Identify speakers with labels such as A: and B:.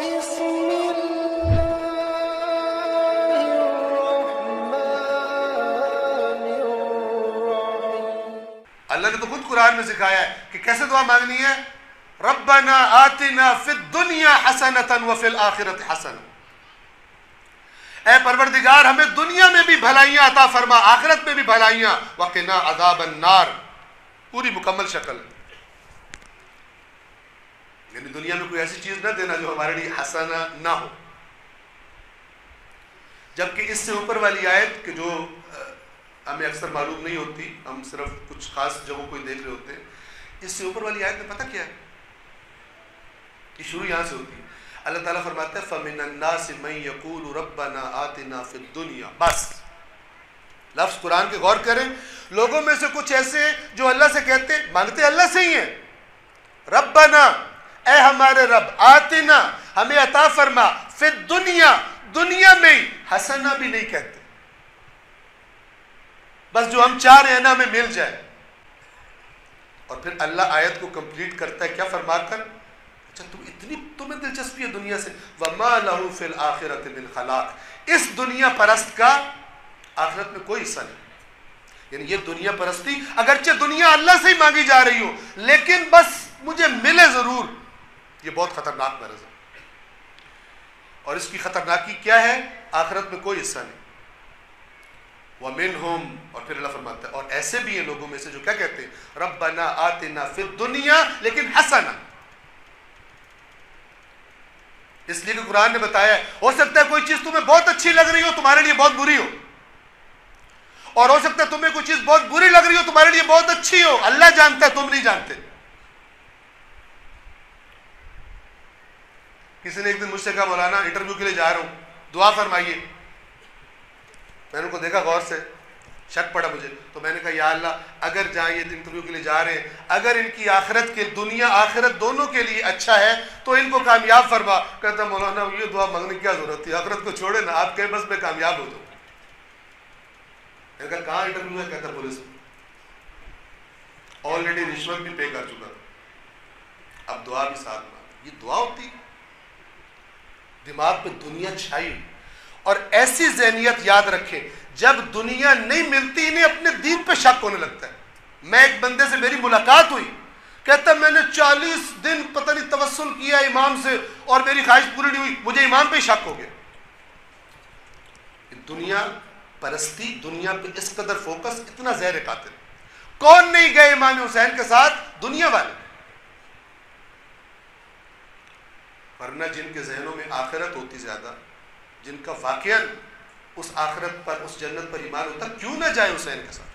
A: بسم الله الرحمن الرحيم.
B: اللہ نے تو خود قرآن میں سکھایا ہے کہ کیسے دعا مانگنی ہے. ربنا آتنا فی الدنیا حسنۃ وفی الآخرۃ حسنۃ. اے پروردگار ہمیں دنیا میں بھی بھلائیاں عطا فرما، آخرت میں بھی بھلائیاں. وقنا عذاب النار، پوری مکمل شکل. یعنی دنیا میں کوئی ایسی چیز نہ دینا جو ہمارے لیے حسنہ نہ ہو. جبکہ اس سے اوپر والی آیت کہ جو ہمیں اکثر معلوم نہیں ہوتی، ہم صرف کچھ خاص جگہوں کو ہی دیکھ رہے ہوتے ہیں، اس سے اوپر والی آیت میں پتہ کیا ہے؟ یہ شروع یہاں سے ہوتی ہے. اللہ تعالیٰ فرماتا ہے فَمِنَ النَّاسِ مَن يَقُولُ رَبَّنَا آتِنَا فِي الدُّنْيَا. بس لفظ قرآن کے غور کریں. لوگوں میں سے کچھ ایسے جو اللہ سے کہتے مانگتے اللہ سے ہی ہیں، ربنا اے ہمارے رب، آتنا ہمیں عطا فرما، فی الدنیا دنیا میں ہی، حسنہ بھی نہیں کہتے. بس جو ہم چاہ رہے ہیں نا ہمیں مل جائے. اور پھر اللہ آیت کو کمپلیٹ کرتا ہے کیا فرما کر؟ اچھا تمہیں دلچسپی ہے دنیا سے، وَمَا لَهُ فِي الْآخِرَةِ مِنْ خَلَاقٍ. اس دنیا پرست کا آخرت میں کوئی حصہ نہیں. یعنی یہ دنیا پرستی اگرچہ دنیا اللہ سے ہی مانگی جا رہی ہو، لیکن بس مجھے ملے ضرور، یہ بہت خطرناک مرض ہے. اور اس کی خطرناکی کیا ہے؟ آخرت میں کوئی حصہ نہیں. وَمِنْهُمْ، اور پھر اللہ فرماتا ہے اور ایسے بھی ہیں لوگوں میں سے جو کیا کہتے ہیں ربنا آتنا فی الدنیا، لیکن حسنہ. اس لیے کہ قرآن نے بتایا ہے ہو سکتا ہے کوئی چیز تمہیں بہت اچھی لگ رہی ہو، تمہارے لیے بہت بری ہو، اور ہو سکتا ہے تمہیں کوئی چیز بہت بری لگ رہی ہو، تمہارے لیے بہت اچھی ہو. اللہ جانتا ہے، تم نہیں جانتے. کسی نے ایک دن مجھ سے کہا مولانا انٹرویو کے لیے جا رہا ہوں، دعا فرمائیے. میں نے ان کو دیکھا غور سے، شک پڑا مجھے. تو میں نے کہا یا اللہ اگر جہاں یہ انٹرویو کے لیے جا رہے ہیں اگر ان کی آخرت کے دنیا آخرت دونوں کے لیے اچھا ہے تو ان کو کامیاب فرما. کہتا مولانا یہ دعا مانگنے کی کیا ضرورت تھی، آخرت کو چھوڑے نا، آپ کہیں بس میں کامیاب ہو جاؤں. میں نے کہا کہاں انٹرویو ہے؟ کہتا پولیس میں. آلریڈی رشوت بھی پے کر چکا تھا، اب دعا بھی ساتھ مانگ. یہ دعا ہوتی، دماغ پہ دنیا چھائی. اور ایسی ذہنیت یاد رکھیں جب دنیا نہیں ملتی انہیں اپنے دین پہ شک ہونے لگتا ہے. میں ایک بندے سے میری ملاقات ہوئی، کہتا میں نے 40 دن پتہ نہیں توسل کیا امام سے اور میری خواہش پوری نہیں ہوئی، مجھے امام پہ شک ہو گیا. دنیا پرستی، دنیا پہ اس قدر فوکس اتنا زہر قاتل. کون نہیں گئے امام حسین کے ساتھ؟ دنیا والے. ورنہ جن کے ذہنوں میں آخرت ہوتی زیادہ، جن کا واقعاً اس آخرت پر اس جنت پر ایمان ہوتا، کیوں نہ جائے حسین کے ساتھ؟